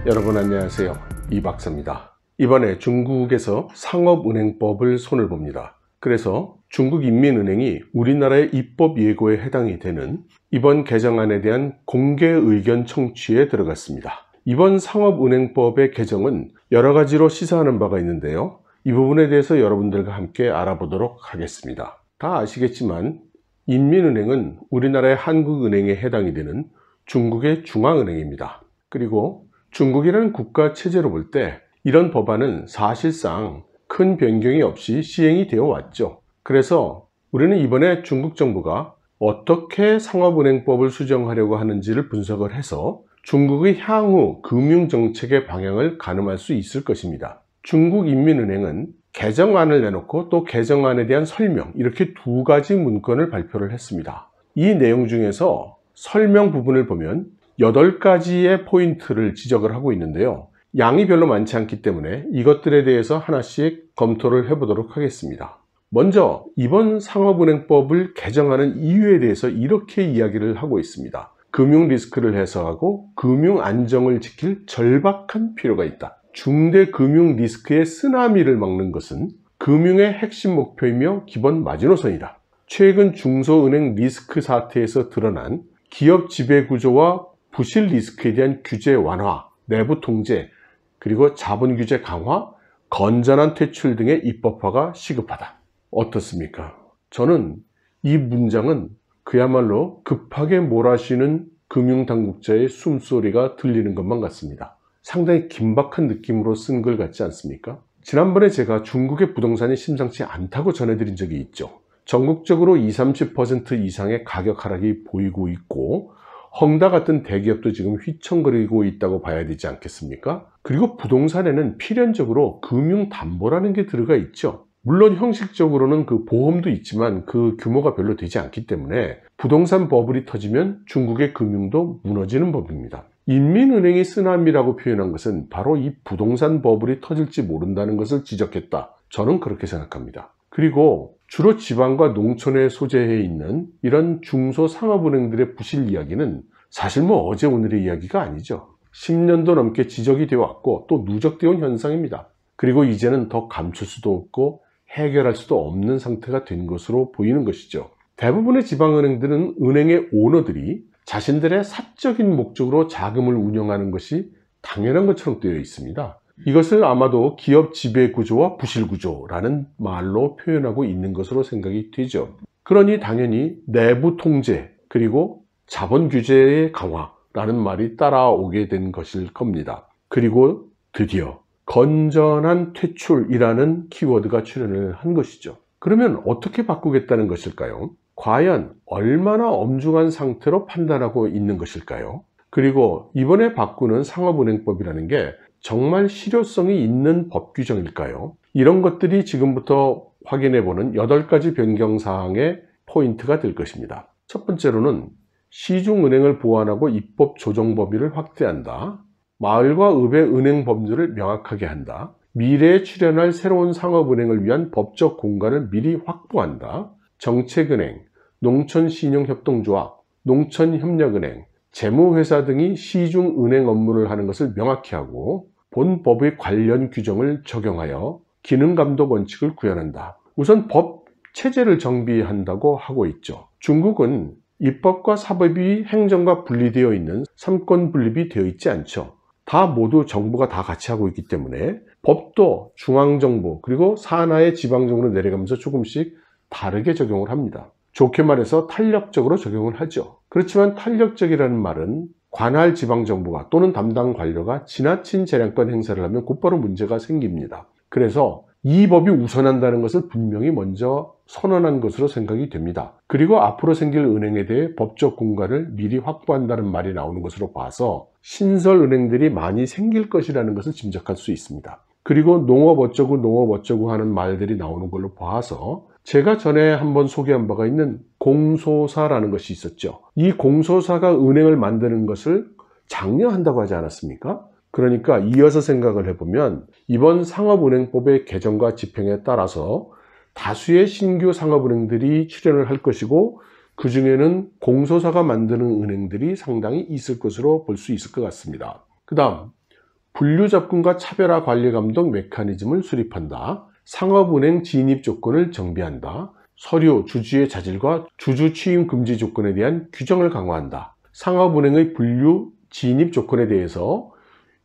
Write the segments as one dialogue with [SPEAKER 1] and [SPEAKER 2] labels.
[SPEAKER 1] 여러분 안녕하세요. 이 박사입니다. 이번에 중국에서 상업은행법을 손을 봅니다. 그래서 중국인민은행이 우리나라의 입법 예고에 해당이 되는 이번 개정안에 대한 공개 의견 청취에 들어갔습니다. 이번 상업은행법의 개정은 여러 가지로 시사하는 바가 있는데요. 이 부분에 대해서 여러분들과 함께 알아보도록 하겠습니다. 다 아시겠지만 인민은행은 우리나라의 한국은행에 해당이 되는 중국의 중앙은행입니다. 그리고 중국이라는 국가 체제로 볼 때 이런 법안은 사실상 큰 변경이 없이 시행이 되어 왔죠. 그래서 우리는 이번에 중국 정부가 어떻게 상업은행법을 수정하려고 하는지를 분석을 해서 중국의 향후 금융정책의 방향을 가늠할 수 있을 것입니다. 중국인민은행은 개정안을 내놓고 또 개정안에 대한 설명, 이렇게 두 가지 문건을 발표를 했습니다. 이 내용 중에서 설명 부분을 보면 8가지의 포인트를 지적을 하고 있는데요. 양이 별로 많지 않기 때문에 이것들에 대해서 하나씩 검토를 해보도록 하겠습니다. 먼저 이번 상업은행법을 개정하는 이유에 대해서 이렇게 이야기를 하고 있습니다. 금융 리스크를 해소하고 금융 안정을 지킬 절박한 필요가 있다. 중대 금융 리스크의 쓰나미를 막는 것은 금융의 핵심 목표이며 기본 마지노선이다. 최근 중소은행 리스크 사태에서 드러난 기업 지배구조와 부실 리스크에 대한 규제 완화, 내부 통제, 그리고 자본 규제 강화, 건전한 퇴출 등의 입법화가 시급하다. 어떻습니까? 저는 이 문장은 그야말로 급하게 몰아쉬는 금융당국자의 숨소리가 들리는 것만 같습니다. 상당히 긴박한 느낌으로 쓴 글 같지 않습니까? 지난번에 제가 중국의 부동산이 심상치 않다고 전해드린 적이 있죠. 전국적으로 20-30% 이상의 가격 하락이 보이고 있고 헝다 같은 대기업도 지금 휘청거리고 있다고 봐야 되지 않겠습니까? 그리고 부동산에는 필연적으로 금융담보라는 게 들어가 있죠. 물론 형식적으로는 그 보험도 있지만 그 규모가 별로 되지 않기 때문에 부동산 버블이 터지면 중국의 금융도 무너지는 법입니다. 인민은행이 쓰나미라고 표현한 것은 바로 이 부동산 버블이 터질지 모른다는 것을 지적했다. 저는 그렇게 생각합니다. 그리고 주로 지방과 농촌에 소재해 있는 이런 중소상업은행들의 부실 이야기는 사실 어제 오늘의 이야기가 아니죠. 10년도 넘게 지적이 되어 왔고 또 누적되어 온 현상입니다. 그리고 이제는 더 감출 수도 없고 해결할 수도 없는 상태가 된 것으로 보이는 것이죠. 대부분의 지방은행들은 은행의 오너들이 자신들의 사적인 목적으로 자금을 운영하는 것이 당연한 것처럼 되어 있습니다. 이것을 아마도 기업 지배 구조와 부실 구조라는 말로 표현하고 있는 것으로 생각이 되죠. 그러니 당연히 내부 통제 그리고 자본 규제의 강화라는 말이 따라오게 된 것일 겁니다. 그리고 드디어 건전한 퇴출이라는 키워드가 출연을 한 것이죠. 그러면 어떻게 바꾸겠다는 것일까요? 과연 얼마나 엄중한 상태로 판단하고 있는 것일까요? 그리고 이번에 바꾸는 상업은행법이라는 게 정말 실효성이 있는 법 규정일까요? 이런 것들이 지금부터 확인해보는 8가지 변경사항의 포인트가 될 것입니다. 첫 번째로는 시중은행을 보완하고 입법 조정 범위를 확대한다. 마을과 읍의 은행 범주를 명확하게 한다. 미래에 출현할 새로운 상업은행을 위한 법적 공간을 미리 확보한다. 정책은행, 농촌신용협동조합, 농촌협력은행, 재무회사 등이 시중은행 업무를 하는 것을 명확히 하고 본 법의 관련 규정을 적용하여 기능감독 원칙을 구현한다. 우선 법 체제를 정비한다고 하고 있죠. 중국은 입법과 사법이 행정과 분리되어 있는 삼권 분립이 되어 있지 않죠. 다 모두 정부가 다 같이 하고 있기 때문에 법도 중앙정부 그리고 산하의 지방정부로 내려가면서 조금씩 다르게 적용을 합니다. 좋게 말해서 탄력적으로 적용을 하죠. 그렇지만 탄력적이라는 말은 관할 지방정부가 또는 담당 관료가 지나친 재량권 행사를 하면 곧바로 문제가 생깁니다. 그래서 이 법이 우선한다는 것을 분명히 먼저 선언한 것으로 생각이 됩니다. 그리고 앞으로 생길 은행에 대해 법적 공간을 미리 확보한다는 말이 나오는 것으로 봐서 신설 은행들이 많이 생길 것이라는 것을 짐작할 수 있습니다. 그리고 농업 어쩌고 하는 말들이 나오는 걸로 봐서 제가 전에 한번 소개한 바가 있는 공소사라는 것이 있었죠. 이 공소사가 은행을 만드는 것을 장려한다고 하지 않았습니까? 그러니까 이어서 생각을 해보면 이번 상업은행법의 개정과 집행에 따라서 다수의 신규 상업은행들이 출연을 할 것이고 그 중에는 공소사가 만드는 은행들이 상당히 있을 것으로 볼 수 있을 것 같습니다. 그 다음 분류접근과 차별화 관리 감독 메커니즘을 수립한다. 상업은행 진입 조건을 정비한다. 서류, 주주의 자질과 주주 취임 금지 조건에 대한 규정을 강화한다. 상업은행의 분류, 진입 조건에 대해서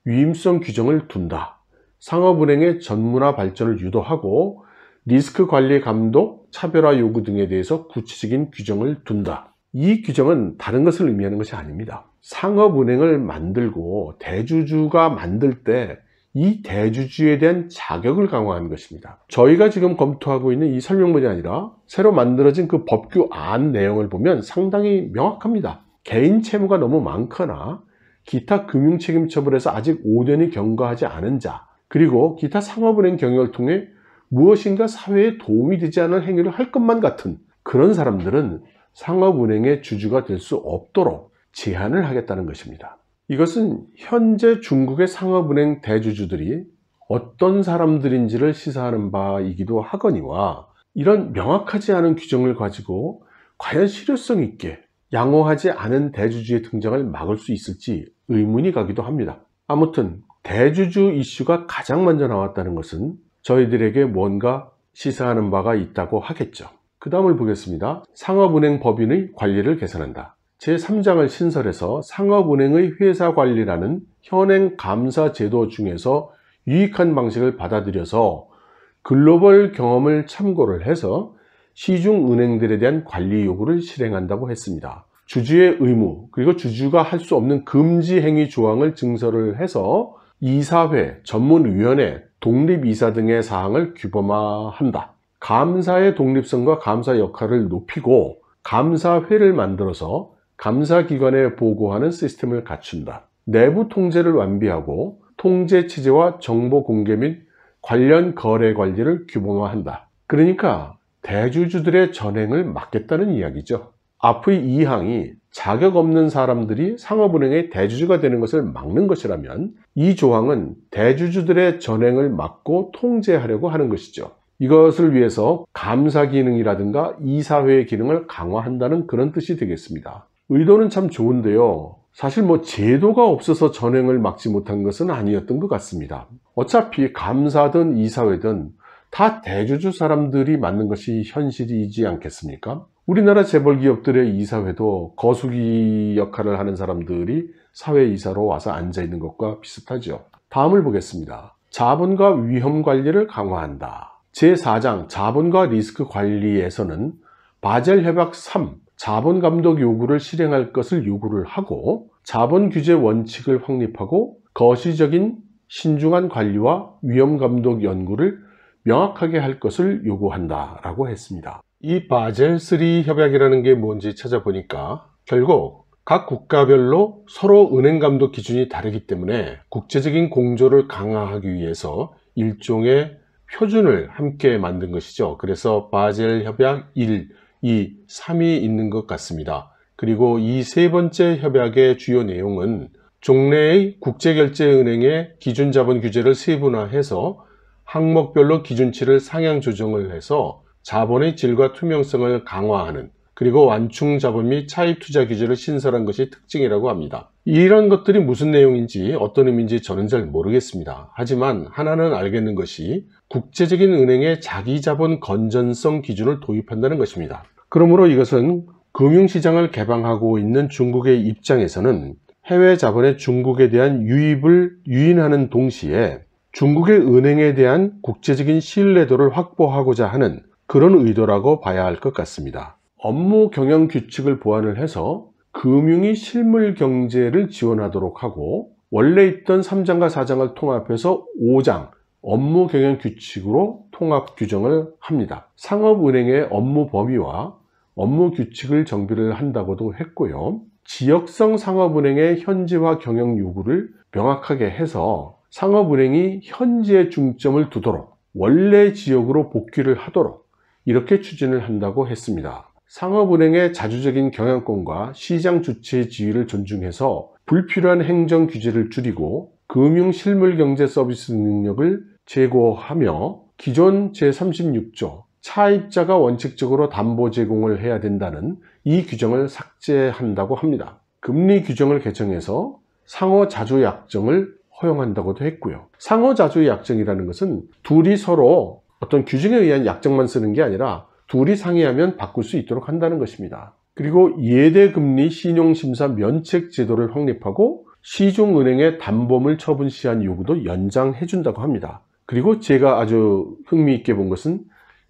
[SPEAKER 1] 유임성 규정을 둔다. 상업은행의 전문화 발전을 유도하고 리스크 관리 감독, 차별화 요구 등에 대해서 구체적인 규정을 둔다. 이 규정은 다른 것을 의미하는 것이 아닙니다. 상업은행을 만들고 대주주가 만들 때 이 대주주에 대한 자격을 강화하는 것입니다. 저희가 지금 검토하고 있는 이 설명문이 아니라 새로 만들어진 그 법규 안 내용을 보면 상당히 명확합니다. 개인 채무가 너무 많거나 기타 금융책임처벌에서 아직 5년이 경과하지 않은 자, 그리고 기타 상업은행 경영을 통해 무엇인가 사회에 도움이 되지 않을 행위를 할 것만 같은 그런 사람들은 상업은행의 주주가 될 수 없도록 제한을 하겠다는 것입니다. 이것은 현재 중국의 상업은행 대주주들이 어떤 사람들인지를 시사하는 바이기도 하거니와 이런 명확하지 않은 규정을 가지고 과연 실효성 있게 양호하지 않은 대주주의 등장을 막을 수 있을지 의문이 가기도 합니다. 아무튼 대주주 이슈가 가장 먼저 나왔다는 것은 저희들에게 뭔가 시사하는 바가 있다고 하겠죠. 그 다음을 보겠습니다. 상업은행 법인의 관리를 개선한다. 제3장을 신설해서 상업은행의 회사관리라는 현행 감사 제도 중에서 유익한 방식을 받아들여서 글로벌 경험을 참고를 해서 시중은행들에 대한 관리 요구를 실행한다고 했습니다. 주주의 의무, 그리고 주주가 할 수 없는 금지 행위 조항을 증설을 해서 이사회, 전문위원회, 독립이사 등의 사항을 규범화한다. 감사의 독립성과 감사 역할을 높이고 감사회를 만들어서 감사기관에 보고하는 시스템을 갖춘다. 내부 통제를 완비하고 통제 체제와 정보 공개 및 관련 거래 관리를 규범화한다. 그러니까 대주주들의 전횡을 막겠다는 이야기죠. 앞의 2항이 자격 없는 사람들이 상업은행의 대주주가 되는 것을 막는 것이라면 이 조항은 대주주들의 전횡을 막고 통제하려고 하는 것이죠. 이것을 위해서 감사 기능이라든가 이사회의 기능을 강화한다는 그런 뜻이 되겠습니다. 의도는 참 좋은데요. 사실 제도가 없어서 전횡을 막지 못한 것은 아니었던 것 같습니다. 어차피 감사든 이사회든 다 대주주 사람들이 맡는 것이 현실이지 않겠습니까? 우리나라 재벌기업들의 이사회도 거수기 역할을 하는 사람들이 사회이사로 와서 앉아있는 것과 비슷하죠. 다음을 보겠습니다. 자본과 위험 관리를 강화한다. 제4장 자본과 리스크 관리에서는 바젤 협약 3 자본 감독 요구를 실행할 것을 요구를 하고 자본 규제 원칙을 확립하고 거시적인 신중한 관리와 위험 감독 연구를 명확하게 할 것을 요구한다 라고 했습니다. 이 바젤 3 협약이라는 게 뭔지 찾아보니까 결국 각 국가별로 서로 은행 감독 기준이 다르기 때문에 국제적인 공조를 강화하기 위해서 일종의 표준을 함께 만든 것이죠. 그래서 바젤 협약 1, 2, 3이 있는 것 같습니다. 그리고 이 세 번째 협약의 주요 내용은 종래의 국제결제은행의 기준자본 규제를 세분화해서 항목별로 기준치를 상향 조정을 해서 자본의 질과 투명성을 강화하는, 그리고 완충자본 및 차입투자 규제를 신설한 것이 특징이라고 합니다. 이런 것들이 무슨 내용인지 어떤 의미인지 저는 잘 모르겠습니다. 하지만 하나는 알겠는 것이 국제적인 은행의 자기자본 건전성 기준을 도입한다는 것입니다. 그러므로 이것은 금융시장을 개방하고 있는 중국의 입장에서는 해외 자본의 중국에 대한 유입을 유인하는 동시에 중국의 은행에 대한 국제적인 신뢰도를 확보하고자 하는 그런 의도라고 봐야 할 것 같습니다. 업무 경영 규칙을 보완을 해서 금융이 실물 경제를 지원하도록 하고 원래 있던 3장과 4장을 통합해서 5장 업무 경영 규칙으로 통합 규정을 합니다. 상업은행의 업무 범위와 업무 규칙을 정비를 한다고도 했고요. 지역성 상업은행의 현지화 경영 요구를 명확하게 해서 상업은행이 현지에 중점을 두도록 원래 지역으로 복귀를 하도록 이렇게 추진을 한다고 했습니다. 상업은행의 자주적인 경영권과 시장 주체의 지위를 존중해서 불필요한 행정 규제를 줄이고 금융 실물 경제 서비스 능력을 제고하며 기존 제36조 차입자가 원칙적으로 담보 제공을 해야 된다는 이 규정을 삭제한다고 합니다. 금리 규정을 개정해서 상호 자주 약정을 허용한다고도 했고요. 상호자조의 약정이라는 것은 둘이 서로 어떤 규정에 의한 약정만 쓰는 게 아니라 둘이 상의하면 바꿀 수 있도록 한다는 것입니다. 그리고 예대금리 신용심사 면책 제도를 확립하고 시중은행의 담보물 처분 시한 요구도 연장해 준다고 합니다. 그리고 제가 아주 흥미있게 본 것은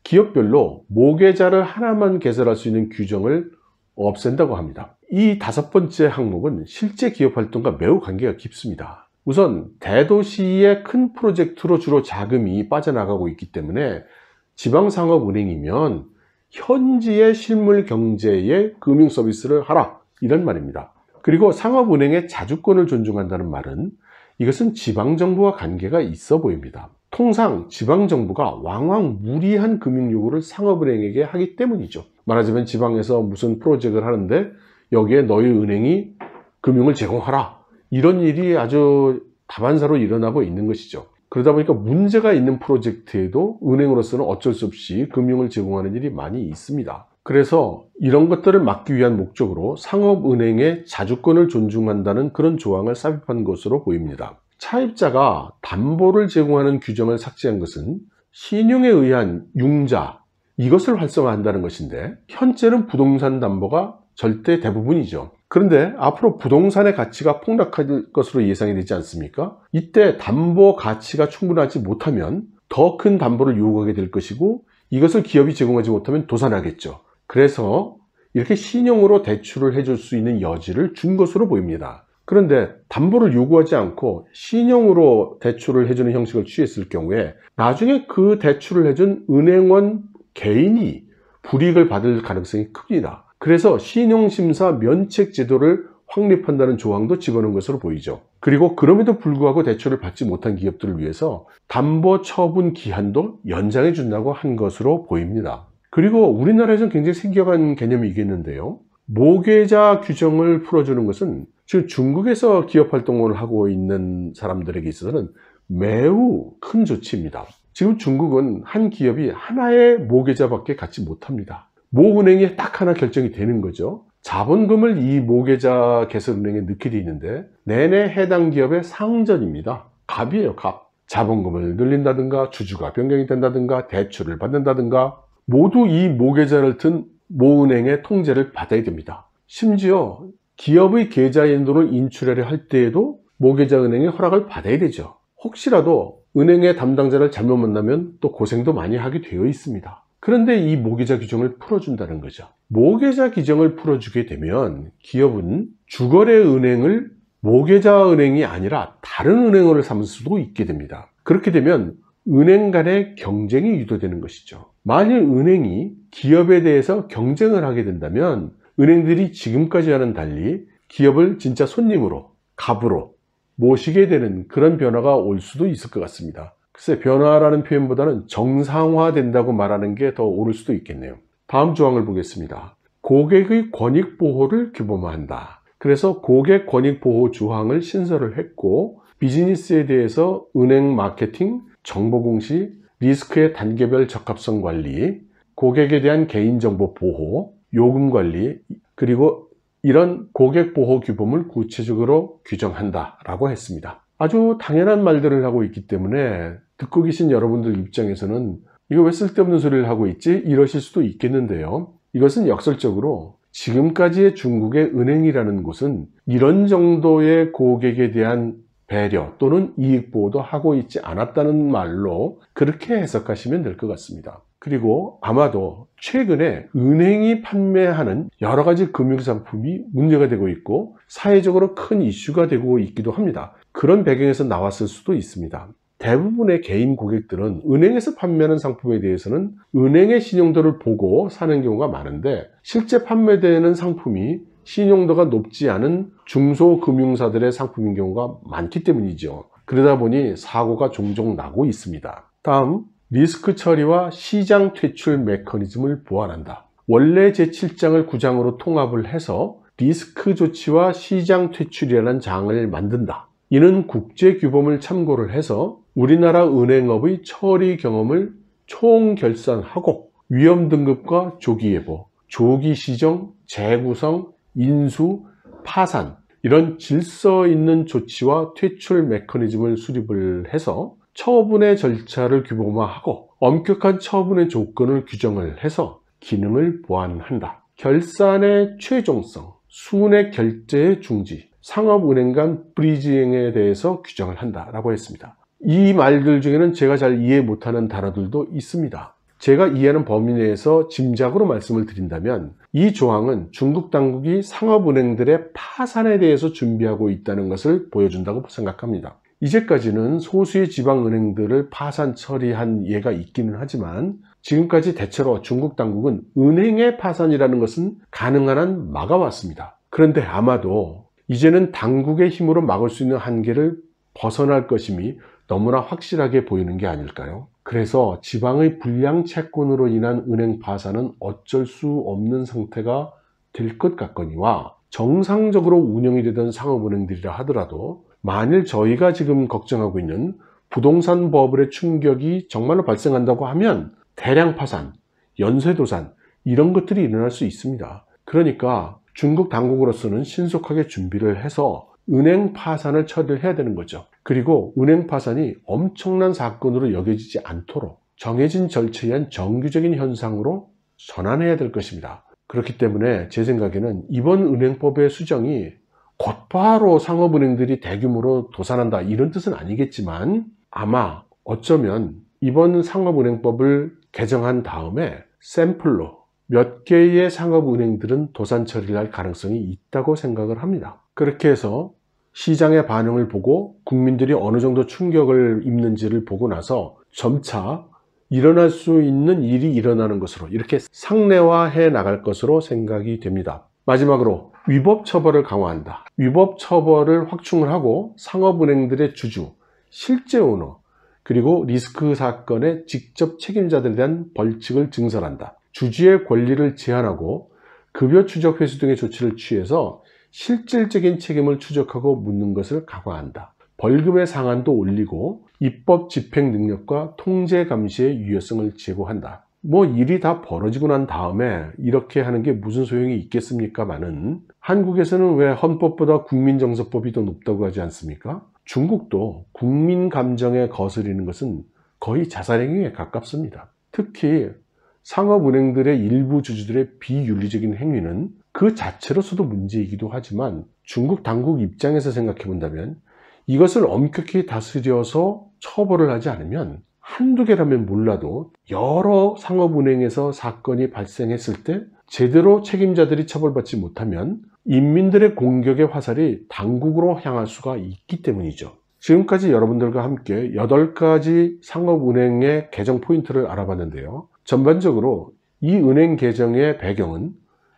[SPEAKER 1] 기업별로 모계자를 하나만 개설할 수 있는 규정을 없앤다고 합니다. 이 5번째 항목은 실제 기업 활동과 매우 관계가 깊습니다. 우선 대도시의 큰 프로젝트로 주로 자금이 빠져나가고 있기 때문에 지방상업은행이면 현지의 실물 경제에 금융 서비스를 하라, 이런 말입니다. 그리고 상업은행의 자주권을 존중한다는 말은 이것은 지방정부와 관계가 있어 보입니다. 통상 지방정부가 왕왕 무리한 금융 요구를 상업은행에게 하기 때문이죠. 말하자면 지방에서 무슨 프로젝트를 하는데 여기에 너희 은행이 금융을 제공하라, 이런 일이 아주 다반사로 일어나고 있는 것이죠. 그러다 보니까 문제가 있는 프로젝트에도 은행으로서는 어쩔 수 없이 금융을 제공하는 일이 많이 있습니다. 그래서 이런 것들을 막기 위한 목적으로 상업은행의 자주권을 존중한다는 그런 조항을 삽입한 것으로 보입니다. 차입자가 담보를 제공하는 규정을 삭제한 것은 신용에 의한 융자, 이것을 활성화한다는 것인데, 현재는 부동산 담보가 절대 대부분이죠. 그런데 앞으로 부동산의 가치가 폭락할 것으로 예상이 되지 않습니까? 이때 담보 가치가 충분하지 못하면 더 큰 담보를 요구하게 될 것이고, 이것을 기업이 제공하지 못하면 도산하겠죠. 그래서 이렇게 신용으로 대출을 해줄 수 있는 여지를 준 것으로 보입니다. 그런데 담보를 요구하지 않고 신용으로 대출을 해주는 형식을 취했을 경우에 나중에 그 대출을 해준 은행원 개인이 불이익을 받을 가능성이 큽니다. 그래서 신용심사 면책 제도를 확립한다는 조항도 집어넣은 것으로 보이죠. 그리고 그럼에도 불구하고 대출을 받지 못한 기업들을 위해서 담보 처분 기한도 연장해 준다고 한 것으로 보입니다. 그리고 우리나라에서는 굉장히 생경한 개념이 있겠는데요. 모계자 규정을 풀어주는 것은 지금 중국에서 기업 활동을 하고 있는 사람들에게 있어서는 매우 큰 조치입니다. 지금 중국은 한 기업이 하나의 모계자밖에 갖지 못합니다. 모 은행이 딱 하나 결정이 되는 거죠. 자본금을 이 모계자 개설은행에 넣게 돼 있는데 내내 해당 기업의 상전입니다. 갑이에요, 갑. 자본금을 늘린다든가 주주가 변경이 된다든가 대출을 받는다든가 모두 이 모계자를 든 모 은행의 통제를 받아야 됩니다. 심지어 기업의 계좌인도를 인출하려 할 때에도 모계자 은행의 허락을 받아야 되죠. 혹시라도 은행의 담당자를 잘못 만나면 또 고생도 많이 하게 되어 있습니다. 그런데 이 모계자 규정을 풀어준다는 거죠. 모계자 규정을 풀어주게 되면 기업은 주거래 은행을 모계자 은행이 아니라 다른 은행으로 삼을 수도 있게 됩니다. 그렇게 되면 은행 간의 경쟁이 유도되는 것이죠. 만일 은행이 기업에 대해서 경쟁을 하게 된다면 은행들이 지금까지와는 달리 기업을 진짜 손님으로, 갑으로 모시게 되는 그런 변화가 올 수도 있을 것 같습니다. 글쎄, 변화라는 표현보다는 정상화된다고 말하는 게 더 옳을 수도 있겠네요. 다음 조항을 보겠습니다. 고객의 권익 보호를 규범화한다. 그래서 고객 권익 보호 조항을 신설을 했고, 비즈니스에 대해서 은행 마케팅, 정보 공시, 리스크의 단계별 적합성 관리, 고객에 대한 개인정보 보호, 요금 관리, 그리고 이런 고객 보호 규범을 구체적으로 규정한다라고 했습니다. 아주 당연한 말들을 하고 있기 때문에 듣고 계신 여러분들 입장에서는 이거 왜 쓸데없는 소리를 하고 있지? 이러실 수도 있겠는데요. 이것은 역설적으로 지금까지의 중국의 은행이라는 곳은 이런 정도의 고객에 대한 배려 또는 이익 보호도 하고 있지 않았다는 말로 그렇게 해석하시면 될 것 같습니다. 그리고 아마도 최근에 은행이 판매하는 여러 가지 금융상품이 문제가 되고 있고 사회적으로 큰 이슈가 되고 있기도 합니다. 그런 배경에서 나왔을 수도 있습니다. 대부분의 개인 고객들은 은행에서 판매하는 상품에 대해서는 은행의 신용도를 보고 사는 경우가 많은데, 실제 판매되는 상품이 신용도가 높지 않은 중소금융사들의 상품인 경우가 많기 때문이죠. 그러다 보니 사고가 종종 나고 있습니다. 다음, 리스크 처리와 시장 퇴출 메커니즘을 보완한다. 원래 제7장을 9장으로 통합을 해서 리스크 조치와 시장 퇴출이라는 장을 만든다. 이는 국제규범을 참고를 해서 우리나라 은행업의 처리 경험을 총결산하고 위험 등급과 조기 예보, 조기 시정, 재구성, 인수, 파산, 이런 질서 있는 조치와 퇴출 메커니즘을 수립을 해서 처분의 절차를 규범화하고 엄격한 처분의 조건을 규정을 해서 기능을 보완한다. 결산의 최종성, 순액 결제의 중지, 상업은행 간 브리징에 대해서 규정을 한다라고 했습니다. 이 말들 중에는 제가 잘 이해 못하는 단어들도 있습니다. 제가 이해하는 범위 내에서 짐작으로 말씀을 드린다면 이 조항은 중국 당국이 상업은행들의 파산에 대해서 준비하고 있다는 것을 보여준다고 생각합니다. 이제까지는 소수의 지방은행들을 파산 처리한 예가 있기는 하지만 지금까지 대체로 중국 당국은 은행의 파산이라는 것은 가능한 한 막아왔습니다. 그런데 아마도 이제는 당국의 힘으로 막을 수 있는 한계를 벗어날 것임이 너무나 확실하게 보이는 게 아닐까요? 그래서 지방의 불량 채권으로 인한 은행 파산은 어쩔 수 없는 상태가 될 것 같거니와 정상적으로 운영이 되던 상업은행들이라 하더라도 만일 저희가 지금 걱정하고 있는 부동산 버블의 충격이 정말로 발생한다고 하면 대량 파산, 연쇄도산 이런 것들이 일어날 수 있습니다. 그러니까 중국 당국으로서는 신속하게 준비를 해서 은행 파산을 처리를 해야 되는 거죠. 그리고 은행 파산이 엄청난 사건으로 여겨지지 않도록 정해진 절차에 의한 정규적인 현상으로 전환해야 될 것입니다. 그렇기 때문에 제 생각에는 이번 은행법의 수정이 곧바로 상업은행들이 대규모로 도산한다 이런 뜻은 아니겠지만 아마 어쩌면 이번 상업은행법을 개정한 다음에 샘플로 몇 개의 상업은행들은 도산 처리를 할 가능성이 있다고 생각을 합니다. 그렇게 해서 시장의 반응을 보고 국민들이 어느 정도 충격을 입는지를 보고 나서 점차 일어날 수 있는 일이 일어나는 것으로 이렇게 상례화해 나갈 것으로 생각이 됩니다. 마지막으로 위법 처벌을 강화한다. 위법 처벌을 확충을 하고 상업은행들의 주주, 실제 오너, 그리고 리스크 사건의 직접 책임자들에 대한 벌칙을 증설한다. 주주의 권리를 제한하고 급여 추적 회수 등의 조치를 취해서 실질적인 책임을 추적하고 묻는 것을 강화한다. 벌금의 상한도 올리고 입법 집행 능력과 통제 감시의 유효성을 제고한다. 일이 다 벌어지고 난 다음에 이렇게 하는 게 무슨 소용이 있겠습니까마는 한국에서는 왜 헌법보다 국민정서법이 더 높다고 하지 않습니까? 중국도 국민 감정에 거스리는 것은 거의 자살행위에 가깝습니다. 특히 상업은행들의 일부 주주들의 비윤리적인 행위는 그 자체로서도 문제이기도 하지만 중국 당국 입장에서 생각해 본다면 이것을 엄격히 다스려서 처벌을 하지 않으면 한두 개라면 몰라도 여러 상업은행에서 사건이 발생했을 때 제대로 책임자들이 처벌받지 못하면 인민들의 공격의 화살이 당국으로 향할 수가 있기 때문이죠. 지금까지 여러분들과 함께 8가지 상업은행의 개정 포인트를 알아봤는데요. 전반적으로 이 은행 개정의 배경은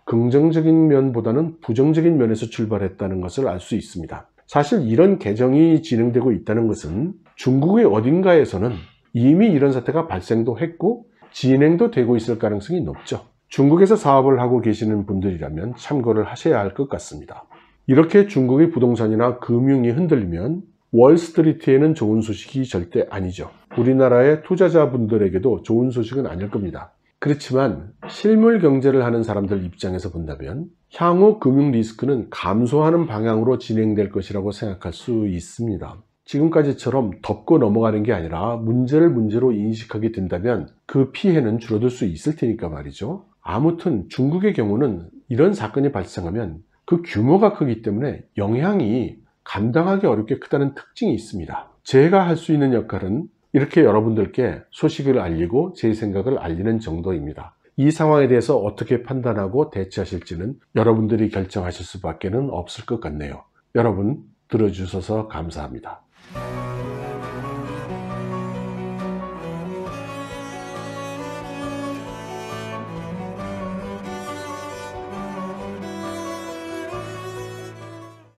[SPEAKER 1] 긍정적인 면보다는 부정적인 면에서 출발했다는 것을 알 수 있습니다. 사실 이런 개정이 진행되고 있다는 것은 중국의 어딘가에서는 이미 이런 사태가 발생도 했고 진행도 되고 있을 가능성이 높죠. 중국에서 사업을 하고 계시는 분들이라면 참고를 하셔야 할 것 같습니다. 이렇게 중국의 부동산이나 금융이 흔들리면 월스트리트에는 좋은 소식이 절대 아니죠. 우리나라의 투자자분들에게도 좋은 소식은 아닐 겁니다. 그렇지만 실물 경제를 하는 사람들 입장에서 본다면 향후 금융 리스크는 감소하는 방향으로 진행될 것이라고 생각할 수 있습니다. 지금까지처럼 덮고 넘어가는 게 아니라 문제를 문제로 인식하게 된다면 그 피해는 줄어들 수 있을 테니까 말이죠. 아무튼 중국의 경우는 이런 사건이 발생하면 그 규모가 크기 때문에 영향이 감당하기 어렵게 크다는 특징이 있습니다. 제가 할 수 있는 역할은 이렇게 여러분들께 소식을 알리고 제 생각을 알리는 정도입니다. 이 상황에 대해서 어떻게 판단하고 대처하실지는 여러분들이 결정하실 수밖에 없을 것 같네요. 여러분 들어주셔서 감사합니다.